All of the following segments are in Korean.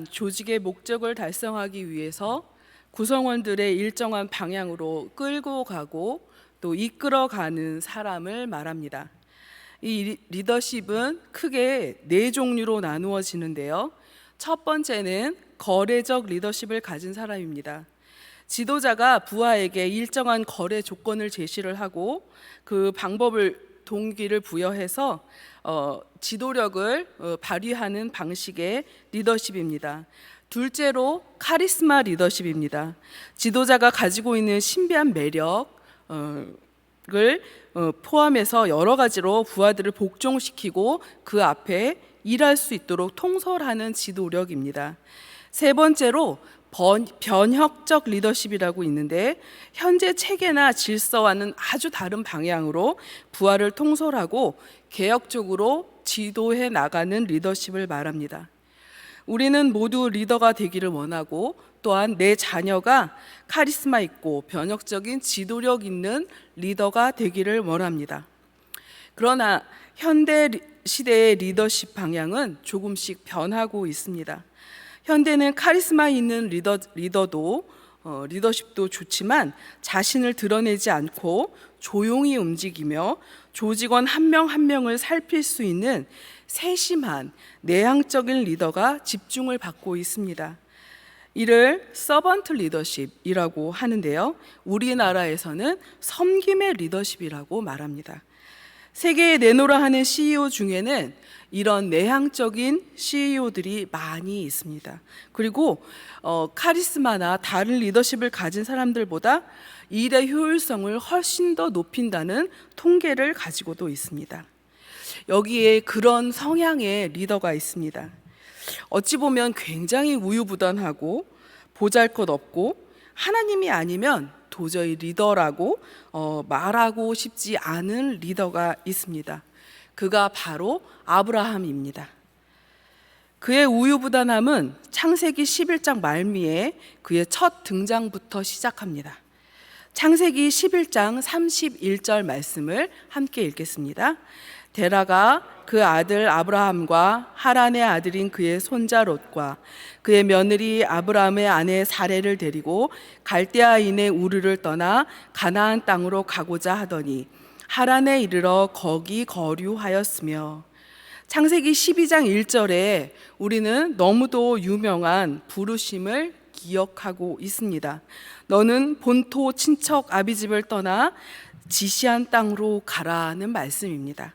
조직의 목적을 달성하기 위해서 구성원들의 일정한 방향으로 끌고 가고 또 이끌어가는 사람을 말합니다. 이 리더십은 크게 네 종류로 나누어지는데요. 첫 번째는 거래적 리더십을 가진 사람입니다. 지도자가 부하에게 일정한 거래 조건을 제시를 하고 그 방법을 동기를 부여해서 지도력을 발휘하는 방식의 리더십입니다. 둘째로 카리스마 리더십입니다. 지도자가 가지고 있는 신비한 매력을 포함해서 여러 가지로 부하들을 복종시키고 그 앞에 일할 수 있도록 통솔하는 지도력입니다. 세 번째로 변혁적 리더십이라고 있는데 현재 체계나 질서와는 아주 다른 방향으로 부하를 통솔하고 개혁적으로 지도해 나가는 리더십을 말합니다. 우리는 모두 리더가 되기를 원하고 또한 내 자녀가 카리스마 있고 변혁적인 지도력 있는 리더가 되기를 원합니다. 그러나 현대 시대의 리더십 방향은 조금씩 변하고 있습니다. 현대는 카리스마 있는 리더십도 좋지만 자신을 드러내지 않고 조용히 움직이며 조직원 한 명 한 명을 살필 수 있는 세심한 내향적인 리더가 집중을 받고 있습니다. 이를 서번트 리더십이라고 하는데요. 우리나라에서는 섬김의 리더십이라고 말합니다. 세계에 내놓으라 하는 CEO 중에는 이런 내향적인 CEO들이 많이 있습니다. 그리고 카리스마나 다른 리더십을 가진 사람들보다 일의 효율성을 훨씬 더 높인다는 통계를 가지고도 있습니다. 여기에 그런 성향의 리더가 있습니다. 어찌 보면 굉장히 우유부단하고 보잘것없고 하나님이 아니면 도저히 리더라고 말하고 싶지 않은 리더가 있습니다. 그가 바로 아브라함입니다. 그의 우유부단함은 창세기 11장 말미에 그의 첫 등장부터 시작합니다. 창세기 11장 31절 말씀을 함께 읽겠습니다. 데라가 그 아들 아브라함과 하란의 아들인 그의 손자 롯과 그의 며느리 아브라함의 아내 사레를 데리고 갈대아인의 우르를 떠나 가나안 땅으로 가고자 하더니 하란에 이르러 거기 거류하였으며. 창세기 12장 1절에 우리는 너무도 유명한 부르심을 기억하고 있습니다. 너는 본토 친척 아비집을 떠나 지시한 땅으로 가라는 말씀입니다.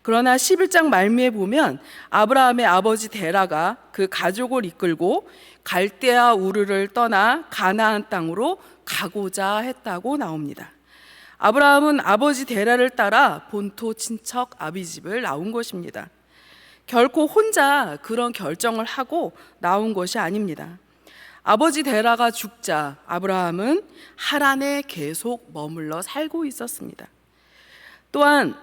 그러나 11장 말미에 보면 아브라함의 아버지 데라가 그 가족을 이끌고 갈대아 우르를 떠나 가나안 땅으로 가고자 했다고 나옵니다. 아브라함은 아버지 데라를 따라 본토 친척 아비집을 나온 것입니다. 결코 혼자 그런 결정을 하고 나온 것이 아닙니다. 아버지 데라가 죽자 아브라함은 하란에 계속 머물러 살고 있었습니다. 또한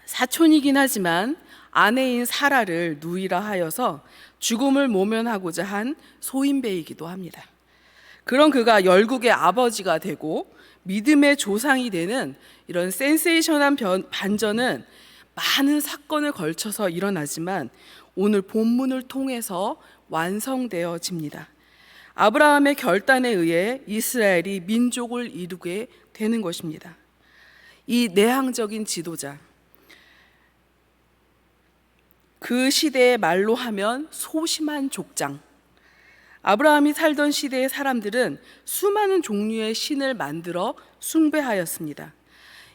사촌이긴 하지만 아내인 사라를 누이라 하여서 죽음을 모면하고자 한 소인배이기도 합니다. 그런 그가 열국의 아버지가 되고 믿음의 조상이 되는 이런 센세이션한 반전은 많은 사건을 걸쳐서 일어나지만 오늘 본문을 통해서 완성되어집니다. 아브라함의 결단에 의해 이스라엘이 민족을 이루게 되는 것입니다. 이 내향적인 지도자, 그 시대의 말로 하면 소심한 족장. 아브라함이 살던 시대의 사람들은 수많은 종류의 신을 만들어 숭배하였습니다.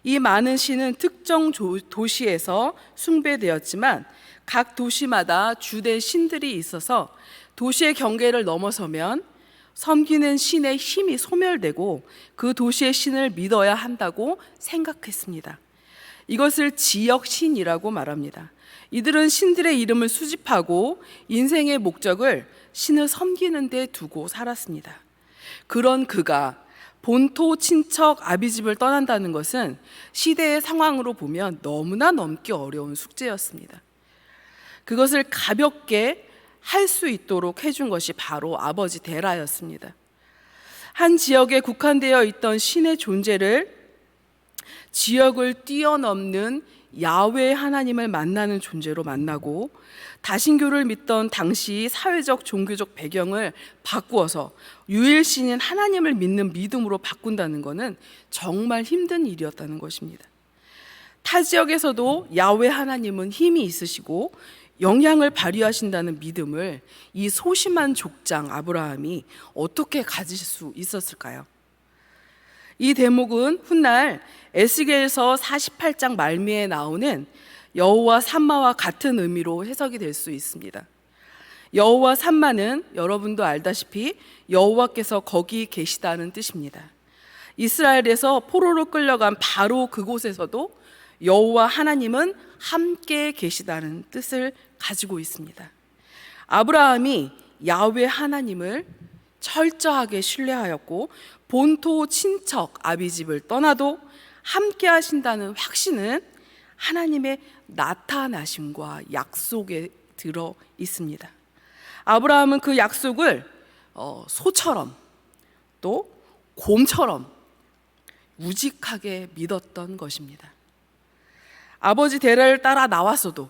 이 많은 신은 특정 도시에서 숭배되었지만 각 도시마다 주된 신들이 있어서 도시의 경계를 넘어서면 섬기는 신의 힘이 소멸되고 그 도시의 신을 믿어야 한다고 생각했습니다. 이것을 지역신이라고 말합니다. 이들은 신들의 이름을 수집하고 인생의 목적을 신을 섬기는 데 두고 살았습니다. 그런 그가 본토 친척 아비집을 떠난다는 것은 시대의 상황으로 보면 너무나 넘기 어려운 숙제였습니다. 그것을 가볍게 할 수 있도록 해준 것이 바로 아버지 데라였습니다. 한 지역에 국한되어 있던 신의 존재를 지역을 뛰어넘는 야훼 하나님을 만나는 존재로 만나고 다신교를 믿던 당시 사회적 종교적 배경을 바꾸어서 유일신인 하나님을 믿는 믿음으로 바꾼다는 것은 정말 힘든 일이었다는 것입니다. 타 지역에서도 야훼 하나님은 힘이 있으시고 영향을 발휘하신다는 믿음을 이 소심한 족장 아브라함이 어떻게 가질 수 있었을까요? 이 대목은 훗날 에스겔서 48장 말미에 나오는 여호와 삼마와 같은 의미로 해석이 될 수 있습니다. 여호와 삼마는 여러분도 알다시피 여호와께서 거기 계시다는 뜻입니다. 이스라엘에서 포로로 끌려간 바로 그곳에서도 여호와 하나님은 함께 계시다는 뜻을 가지고 있습니다. 아브라함이 야훼 하나님을 철저하게 신뢰하였고 본토 친척 아비집을 떠나도 함께 하신다는 확신은 하나님의 나타나심과 약속에 들어 있습니다. 아브라함은 그 약속을 소처럼 또 곰처럼 우직하게 믿었던 것입니다. 아버지 대를 따라 나왔어도,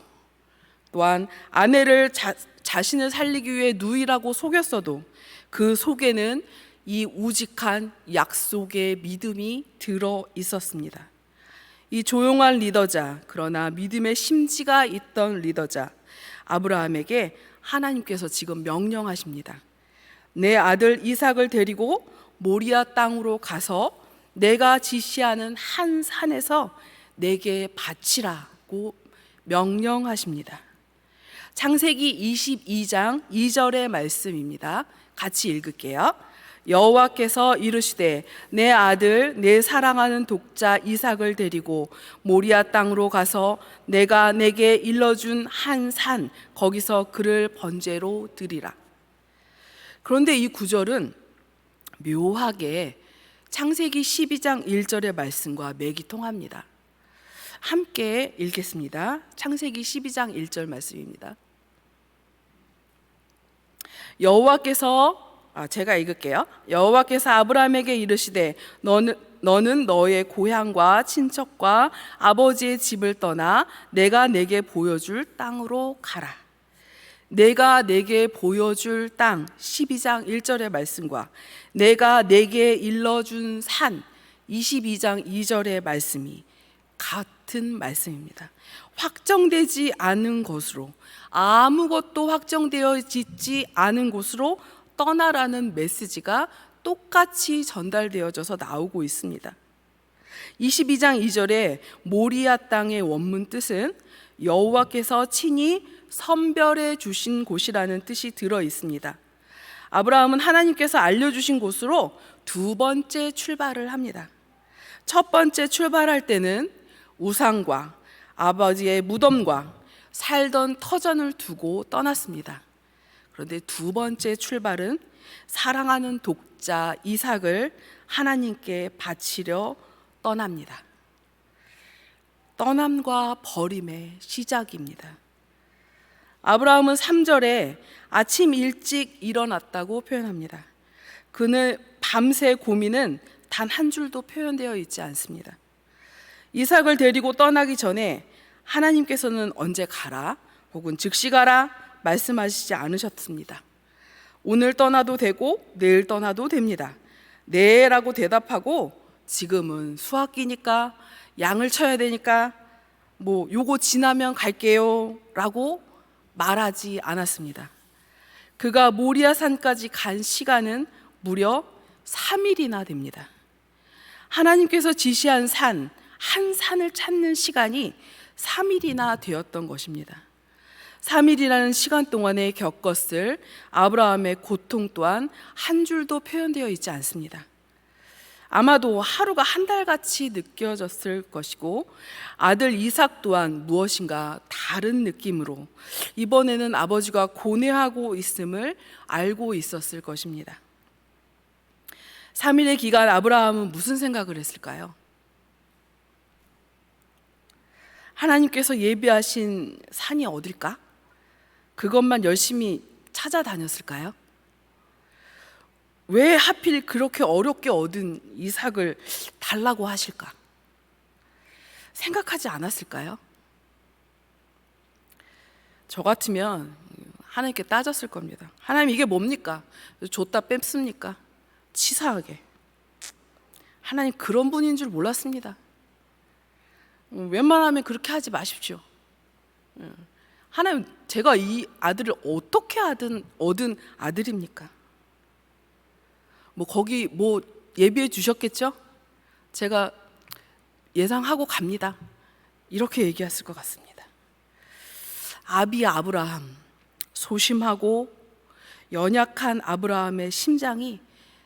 또한 아내를 자신을 살리기 위해 누이라고 속였어도 그 속에는 이 우직한 약속의 믿음이 들어 있었습니다. 이 조용한 리더자, 그러나 믿음의 심지가 있던 리더자 아브라함에게 하나님께서 지금 명령하십니다. 내 아들 이삭을 데리고 모리아 땅으로 가서 내가 지시하는 한 산에서 내게 바치라고 명령하십니다. 창세기 22장 2절의 말씀입니다. 같이 읽을게요. 여호와께서 이르시되 내 아들 내 사랑하는 독자 이삭을 데리고 모리아 땅으로 가서 내가 내게 일러준 한 산 거기서 그를 번제로 드리라. 그런데 이 구절은 묘하게 창세기 12장 1절의 말씀과 맥이 통합니다. 함께 읽겠습니다. 창세기 12장 1절 말씀입니다. 제가 읽을게요. 여호와께서 아브라함에게 이르시되 너는 너의 고향과 친척과 아버지의 집을 떠나 내가 내게 보여줄 땅으로 가라. 내가 내게 보여줄 땅 12장 1절의 말씀과 내가 내게 일러준 산 22장 2절의 말씀이 같은 말씀입니다. 확정되지 않은 곳으로, 아무것도 확정되어 있지 않은 곳으로 떠나라는 메시지가 똑같이 전달되어져서 나오고 있습니다. 22장 2절에 모리아 땅의 원문 뜻은 여호와께서 친히 선별해 주신 곳이라는 뜻이 들어 있습니다. 아브라함은 하나님께서 알려주신 곳으로 두 번째 출발을 합니다. 첫 번째 출발할 때는 우상과 아버지의 무덤과 살던 터전을 두고 떠났습니다. 그런데 두 번째 출발은 사랑하는 독자 이삭을 하나님께 바치려 떠납니다. 떠남과 버림의 시작입니다. 아브라함은 3절에 아침 일찍 일어났다고 표현합니다. 그는 밤새 고민은 단 한 줄도 표현되어 있지 않습니다. 이삭을 데리고 떠나기 전에 하나님께서는 언제 가라 혹은 즉시 가라 말씀하시지 않으셨습니다. 오늘 떠나도 되고 내일 떠나도 됩니다. 네라고 대답하고 지금은 수학기니까 양을 쳐야 되니까 요거 지나면 갈게요 라고 말하지 않았습니다. 그가 모리아산까지 간 시간은 무려 3일이나 됩니다. 하나님께서 지시한 산, 한 산을 찾는 시간이 3일이나 되었던 것입니다. 3일이라는 시간 동안에 겪었을 아브라함의 고통 또한 한 줄도 표현되어 있지 않습니다. 아마도 하루가 한 달같이 느껴졌을 것이고 아들 이삭 또한 무엇인가 다른 느낌으로 이번에는 아버지가 고뇌하고 있음을 알고 있었을 것입니다. 3일의 기간 아브라함은 무슨 생각을 했을까요? 하나님께서 예비하신 산이 어딜까? 그것만 열심히 찾아다녔을까요? 왜 하필 그렇게 어렵게 얻은 이삭을 달라고 하실까? 생각하지 않았을까요? 저 같으면 하나님께 따졌을 겁니다. 하나님 이게 뭡니까? 줬다 뺐습니까? 치사하게. 하나님 그런 분인 줄 몰랐습니다. 웬만하면 그렇게 하지 마십시오. 하나님 제가 이 아들을 어떻게 얻은 아들입니까? 거기 예비해 주셨겠죠? 제가 예상하고 갑니다. 이렇게 얘기했을 것 같습니다. 아비 아브라함, 소심하고 연약한 아브라함의 심장이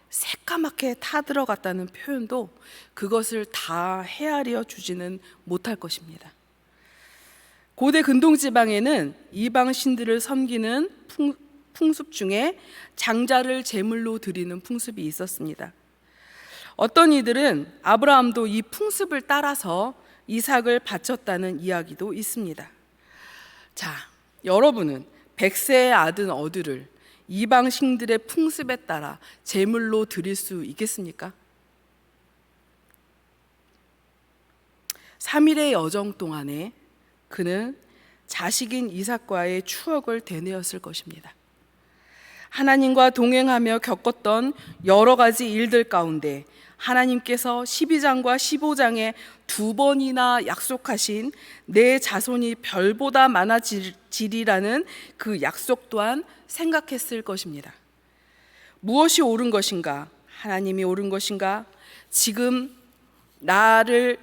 새까맣게 타들어갔다는 표현도 그것을 다 헤아려 주지는 못할 것입니다. 고대 근동지방에는 이방 신들을 섬기는 풍습 중에 장자를 제물로 드리는 풍습이 있었습니다. 어떤 이들은 아브라함도 이 풍습을 따라서 이삭을 바쳤다는 이야기도 있습니다. 자, 여러분은 100세의 아들 어들을 이방 신들의 풍습에 따라 제물로 드릴 수 있겠습니까? 3일의 여정 동안에 그는 자식인 이삭과의 추억을 되뇌었을 것입니다. 하나님과 동행하며 겪었던 여러 가지 일들 가운데 하나님께서 12장과 15장에 2번이나 약속하신 내 자손이 별보다 많아지리라는 그 약속 또한 생각했을 것입니다. 무엇이 옳은 것인가? 하나님이 옳은 것인가? 지금 나의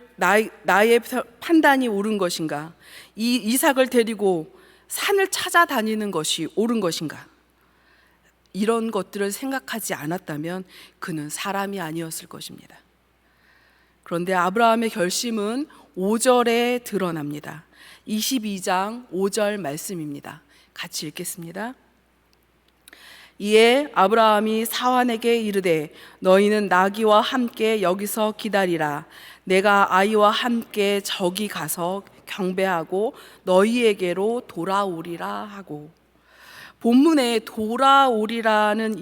판단이 옳은 것인가? 이 이삭을 데리고 산을 찾아다니는 것이 옳은 것인가? 이런 것들을 생각하지 않았다면 그는 사람이 아니었을 것입니다. 그런데 아브라함의 결심은 5절에 드러납니다. 22장 5절 말씀입니다. 같이 읽겠습니다. 이에 아브라함이 사환에게 이르되 너희는 나귀와 함께 여기서 기다리라. 내가 아이와 함께 저기 가서 경배하고 너희에게로 돌아오리라 하고. 본문에 돌아오리라는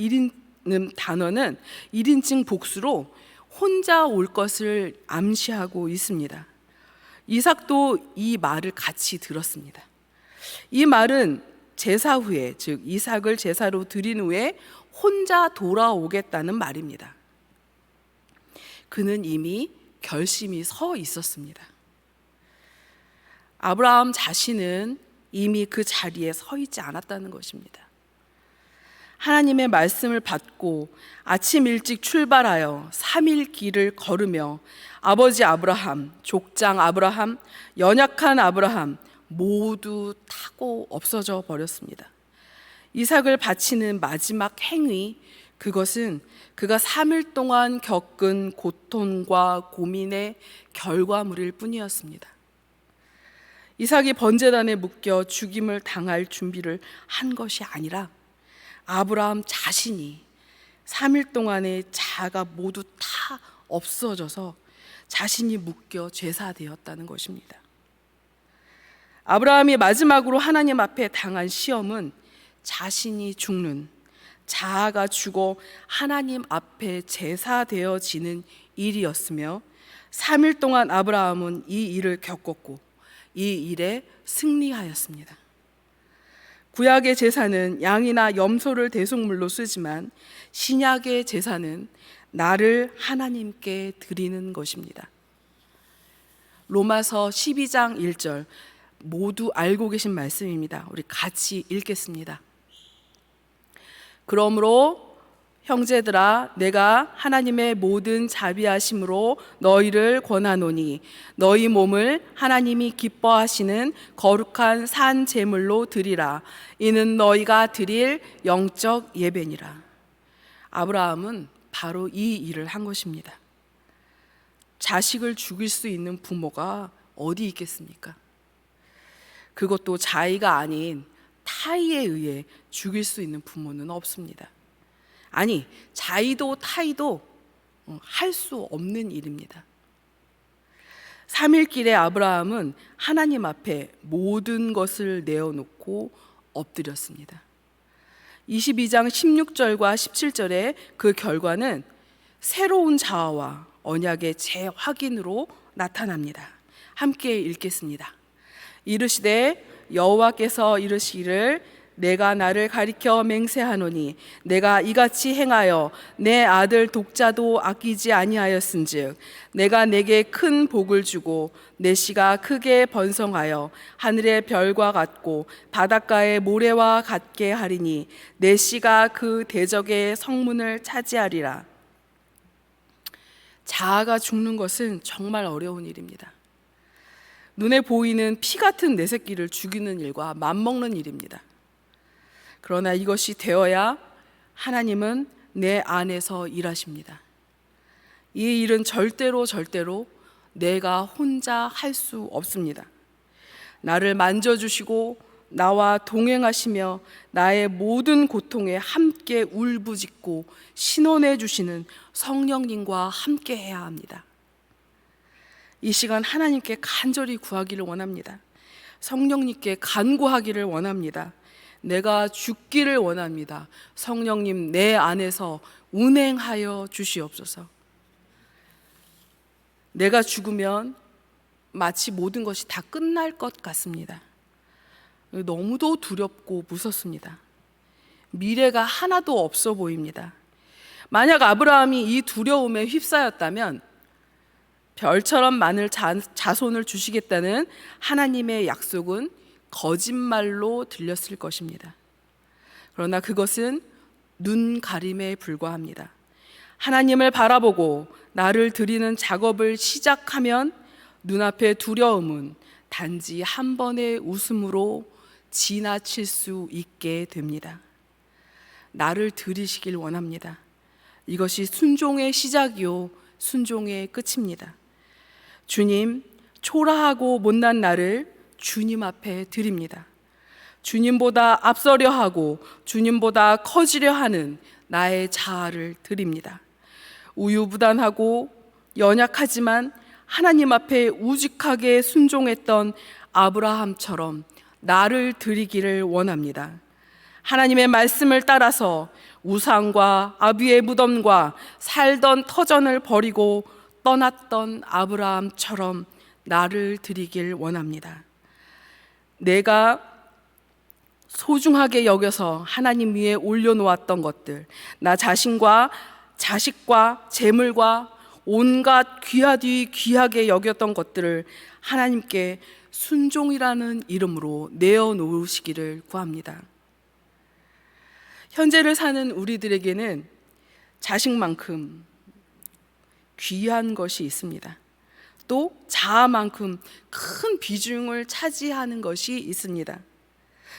단어는 1인칭 복수로 혼자 올 것을 암시하고 있습니다. 이삭도 이 말을 같이 들었습니다. 이 말은 제사 후에, 즉 이삭을 제사로 드린 후에 혼자 돌아오겠다는 말입니다. 그는 이미 결심이 서 있었습니다. 아브라함 자신은 이미 그 자리에 서 있지 않았다는 것입니다. 하나님의 말씀을 받고 아침 일찍 출발하여 3일 길을 걸으며 아버지 아브라함, 족장 아브라함, 연약한 아브라함 모두 타고 없어져 버렸습니다. 이삭을 바치는 마지막 행위, 그것은 그가 3일 동안 겪은 고통과 고민의 결과물일 뿐이었습니다. 이삭이 번제단에 묶여 죽임을 당할 준비를 한 것이 아니라 아브라함 자신이 3일 동안의 자아가 모두 다 없어져서 자신이 묶여 제사되었다는 것입니다. 아브라함이 마지막으로 하나님 앞에 당한 시험은 자신이 죽는, 자아가 죽어 하나님 앞에 제사되어지는 일이었으며 3일 동안 아브라함은 이 일을 겪었고 이 일에 승리하였습니다. 구약의 제사는 양이나 염소를 대속물로 쓰지만 신약의 제사는 나를 하나님께 드리는 것입니다. 로마서 12장 1절 모두 알고 계신 말씀입니다. 우리 같이 읽겠습니다. 그러므로 형제들아 내가 하나님의 모든 자비하심으로 너희를 권하노니 너희 몸을 하나님이 기뻐하시는 거룩한 산 제물로 드리라. 이는 너희가 드릴 영적 예배니라. 아브라함은 바로 이 일을 한 것입니다. 자식을 죽일 수 있는 부모가 어디 있겠습니까? 그것도 자의가 아닌 타의에 의해 죽일 수 있는 부모는 없습니다. 아니, 자의도 타의도 할 수 없는 일입니다. 3일 길에 아브라함은 하나님 앞에 모든 것을 내어놓고 엎드렸습니다. 22장 16절과 17절에 그 결과는 새로운 자아와 언약의 재확인으로 나타납니다. 함께 읽겠습니다. 이르시되 여호와께서 이르시기를 내가 나를 가리켜 맹세하노니 내가 이같이 행하여 내 아들 독자도 아끼지 아니하였은즉 내가 내게 큰 복을 주고 내 씨가 크게 번성하여 하늘의 별과 같고 바닷가의 모래와 같게 하리니 내 씨가 그 대적의 성문을 차지하리라. 자아가 죽는 것은 정말 어려운 일입니다. 눈에 보이는 피 같은 내 새끼를 죽이는 일과 맞먹는 일입니다. 그러나 이것이 되어야 하나님은 내 안에서 일하십니다. 이 일은 절대로 내가 혼자 할 수 없습니다. 나를 만져주시고 나와 동행하시며 나의 모든 고통에 함께 울부짖고 신원해 주시는 성령님과 함께 해야 합니다. 이 시간 하나님께 간절히 구하기를 원합니다. 성령님께 간구하기를 원합니다. 내가 죽기를 원합니다. 성령님 내 안에서 운행하여 주시옵소서. 내가 죽으면 마치 모든 것이 다 끝날 것 같습니다. 너무도 두렵고 무섭습니다. 미래가 하나도 없어 보입니다. 만약 아브라함이 이 두려움에 휩싸였다면 별처럼 많은 자손을 주시겠다는 하나님의 약속은 거짓말로 들렸을 것입니다. 그러나 그것은 눈 가림에 불과합니다. 하나님을 바라보고 나를 드리는 작업을 시작하면 눈앞의 두려움은 단지 한 번의 웃음으로 지나칠 수 있게 됩니다. 나를 들이시길 원합니다. 이것이 순종의 시작이요 순종의 끝입니다. 주님, 초라하고 못난 나를 주님 앞에 드립니다. 주님보다 앞서려 하고 주님보다 커지려 하는 나의 자아를 드립니다. 우유부단하고 연약하지만 하나님 앞에 우직하게 순종했던 아브라함처럼 나를 드리기를 원합니다. 하나님의 말씀을 따라서 우상과 아비의 무덤과 살던 터전을 버리고 떠났던 아브라함처럼 나를 드리길 원합니다. 내가 소중하게 여겨서 하나님 위에 올려놓았던 것들, 나 자신과 자식과 재물과 온갖 귀하디 귀하게 여겼던 것들을 하나님께 순종이라는 이름으로 내어놓으시기를 구합니다. 현재를 사는 우리들에게는 자식만큼 귀한 것이 있습니다. 또 자아만큼 큰 비중을 차지하는 것이 있습니다.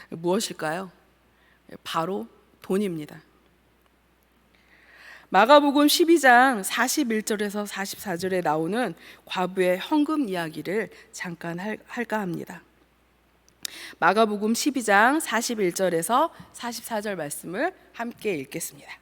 무엇일까요? 바로 돈입니다. 마가복음 12장 41절에서 44절에 나오는 과부의 헌금 이야기를 잠깐 할까 합니다. 마가복음 12장 41절에서 44절 말씀을 함께 읽겠습니다.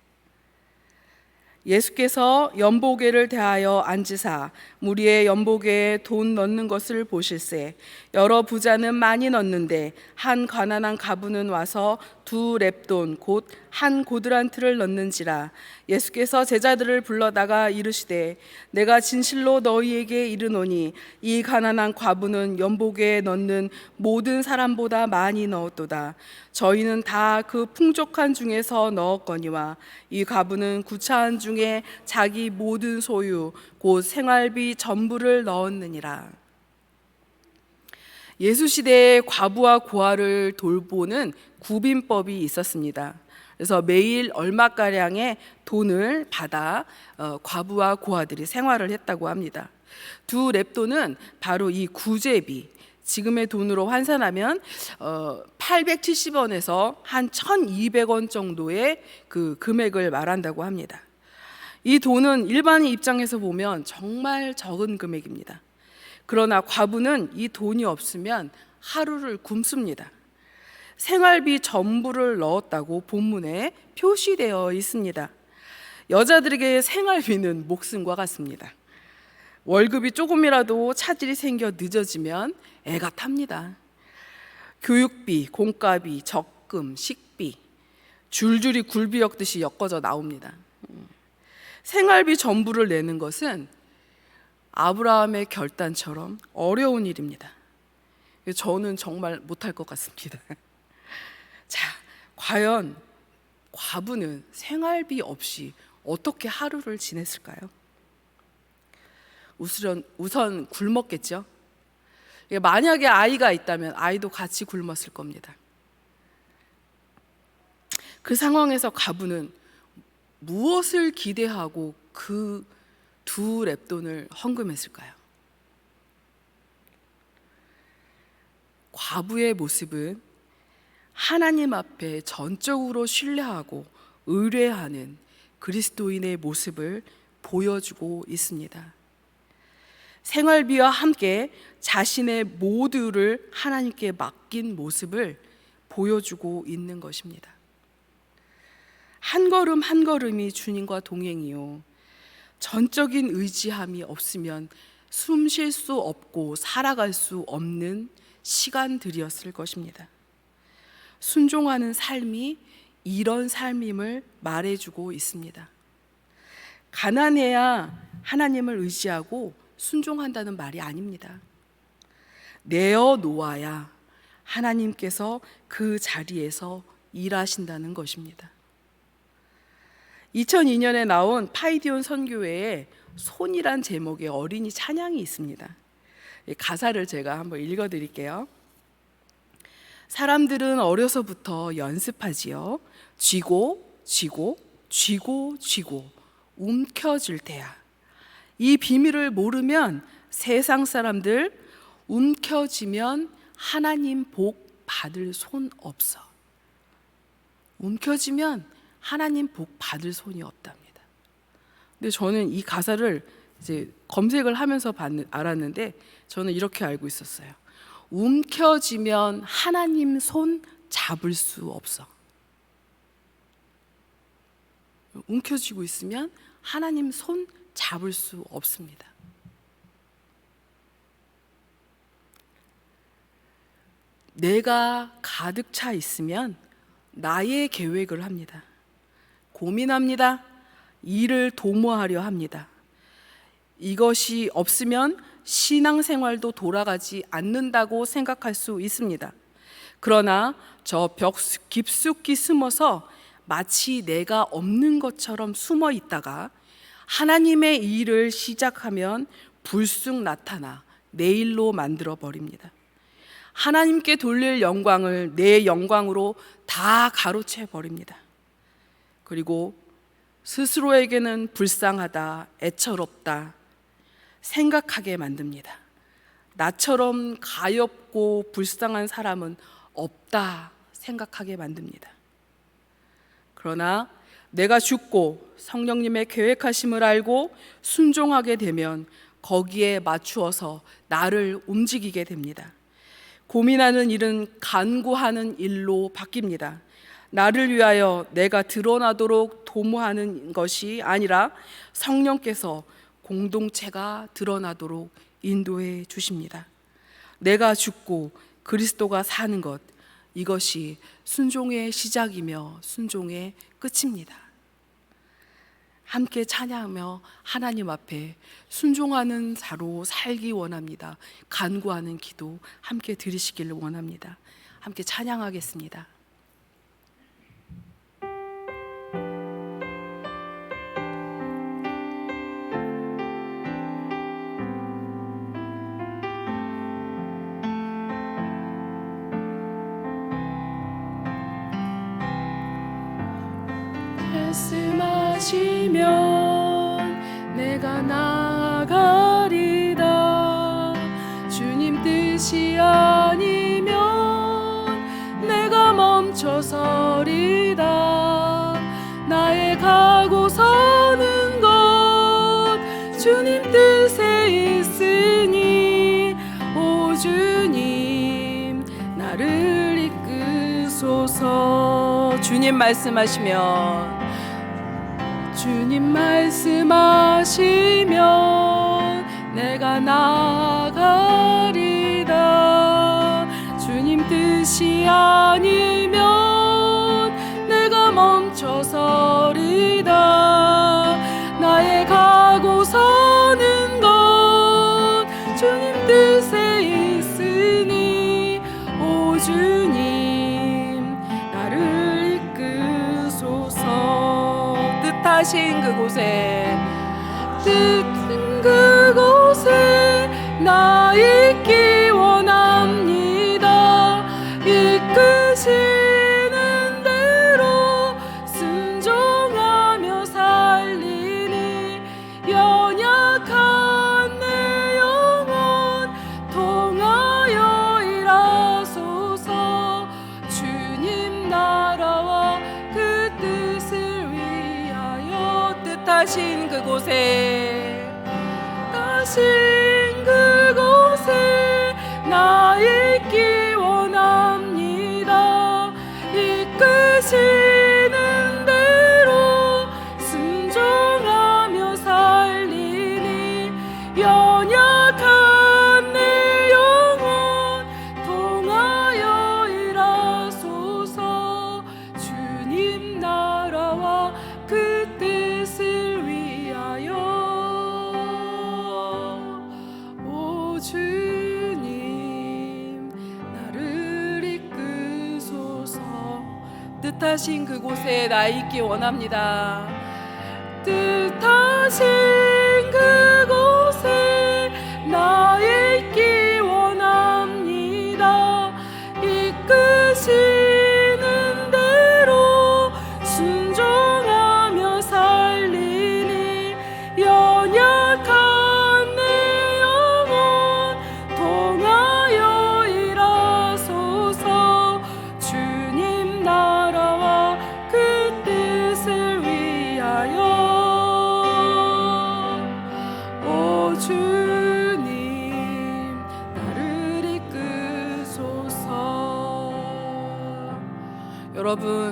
예수께서 연보계를 대하여 앉으사 무리의 연보계에 돈 넣는 것을 보실세 여러 부자는 많이 넣는데 한 가난한 가부는 와서 2렙돈 곧 한 고드란트를 넣는지라. 예수께서 제자들을 불러다가 이르시되 내가 진실로 너희에게 이르노니 이 가난한 과부는 연보계에 넣는 모든 사람보다 많이 넣었도다. 저희는 다 그 풍족한 중에서 넣었거니와 이 과부는 구차한 중에 자기 모든 소유 곧 생활비 전부를 넣었느니라. 예수 시대에 과부와 고아를 돌보는 구빈법이 있었습니다. 그래서 매일 얼마가량의 돈을 받아 과부와 고아들이 생활을 했다고 합니다. 2렙돈은 바로 이 구제비, 지금의 돈으로 환산하면 870원에서 한 1200원 정도의 그 금액을 말한다고 합니다. 이 돈은 일반인 입장에서 보면 정말 적은 금액입니다. 그러나 과부는 이 돈이 없으면 하루를 굶습니다. 생활비 전부를 넣었다고 본문에 표시되어 있습니다. 여자들에게 생활비는 목숨과 같습니다. 월급이 조금이라도 차질이 생겨 늦어지면 애가 탑니다. 교육비, 공과비, 적금, 식비 줄줄이 굴비 엮듯이 엮어져 나옵니다. 생활비 전부를 내는 것은 아브라함의 결단처럼 어려운 일입니다. 저는 정말 못할 것 같습니다. 자, 과연 과부는 생활비 없이 어떻게 하루를 지냈을까요? 우선 굶었겠죠. 만약에 아이가 있다면 아이도 같이 굶었을 겁니다. 그 상황에서 과부는 무엇을 기대하고 그 두 렙돈을 헌금했을까요? 과부의 모습은 하나님 앞에 전적으로 신뢰하고 의뢰하는 그리스도인의 모습을 보여주고 있습니다. 생활비와 함께 자신의 모두를 하나님께 맡긴 모습을 보여주고 있는 것입니다. 한 걸음 한 걸음이 주님과 동행이요, 전적인 의지함이 없으면 숨 쉴 수 없고 살아갈 수 없는 시간들이었을 것입니다. 순종하는 삶이 이런 삶임을 말해주고 있습니다. 가난해야 하나님을 의지하고 순종한다는 말이 아닙니다. 내어 놓아야 하나님께서 그 자리에서 일하신다는 것입니다. 2002년에 나온 파이디온 선교회에 손이란 제목의 어린이 찬양이 있습니다. 가사를 제가 한번 읽어드릴게요. 사람들은 어려서부터 연습하지요. 쥐고 쥐고 쥐고 쥐고 움켜쥘 때야. 이 비밀을 모르면 세상 사람들 움켜쥐면 하나님 복 받을 손 없어. 움켜쥐면 하나님 복 받을 손이 없답니다. 근데 저는 이 가사를 이제 검색을 하면서 알았는데, 저는 이렇게 알고 있었어요. 움켜쥐면 하나님 손 잡을 수 없어. 움켜쥐고 있으면 하나님 손 잡을 수 없습니다. 내가 가득 차 있으면 나의 계획을 합니다. 고민합니다. 일을 도모하려 합니다. 이것이 없으면 신앙생활도 돌아가지 않는다고 생각할 수 있습니다. 그러나 저 벽 깊숙이 숨어서 마치 내가 없는 것처럼 숨어 있다가 하나님의 일을 시작하면 불쑥 나타나 내 일로 만들어 버립니다. 하나님께 돌릴 영광을 내 영광으로 다 가로채 버립니다. 그리고 스스로에게는 불쌍하다, 애처롭다 생각하게 만듭니다. 나처럼 가엾고 불쌍한 사람은 없다 생각하게 만듭니다. 그러나 내가 죽고 성령님의 계획하심을 알고 순종하게 되면 거기에 맞추어서 나를 움직이게 됩니다. 고민하는 일은 간구하는 일로 바뀝니다. 나를 위하여 내가 드러나도록 도모하는 것이 아니라 성령께서 공동체가 드러나도록 인도해 주십니다. 내가 죽고 그리스도가 사는 것, 이것이 순종의 시작이며 순종의 끝입니다. 함께 찬양하며 하나님 앞에 순종하는 자로 살기 원합니다. 간구하는 기도 함께 드리시기를 원합니다. 함께 찬양하겠습니다. 말씀하시면 내가 나아가리다. 주님 뜻이 아니면 내가 멈춰서리다. 나의 가고 서는 것 주님 뜻에 있으니 오 주님 나를 이끄소서. 주님 말씀하시면 내가 나아가리다. 주님 뜻이 아니면 내가 멈춰서리다. 나의 가고 서는 것 주님 뜻에 있으니 뜻하신 그곳에 뜻한 그곳에 나 있기 원합니다. 이끄시는 대로 순종하며 살리니 연약한 내 영혼 통하여 일하소서. 주님 나라와 그 뜻을 위하여 뜻하신 그곳에 뜻하신 그곳에 나 있기 원합니다. 이끄시는 대로 순종하며 살리니 연약한 내 영혼 통하여 일하소서. 주님 나라와 그 뜻을 위하여. 오 주님 나를 이끄소서. 뜻하신 그곳에 나 있기 원합니다. 뜻하신 그곳에 나 있기 원합니다. 이끄시는 대로 순종하며 살리니 연약한 내 영혼 통하여 일하소서. 주님 나라와 그 뜻을 위하여. 오 주님 나를 이끄소서. 여러분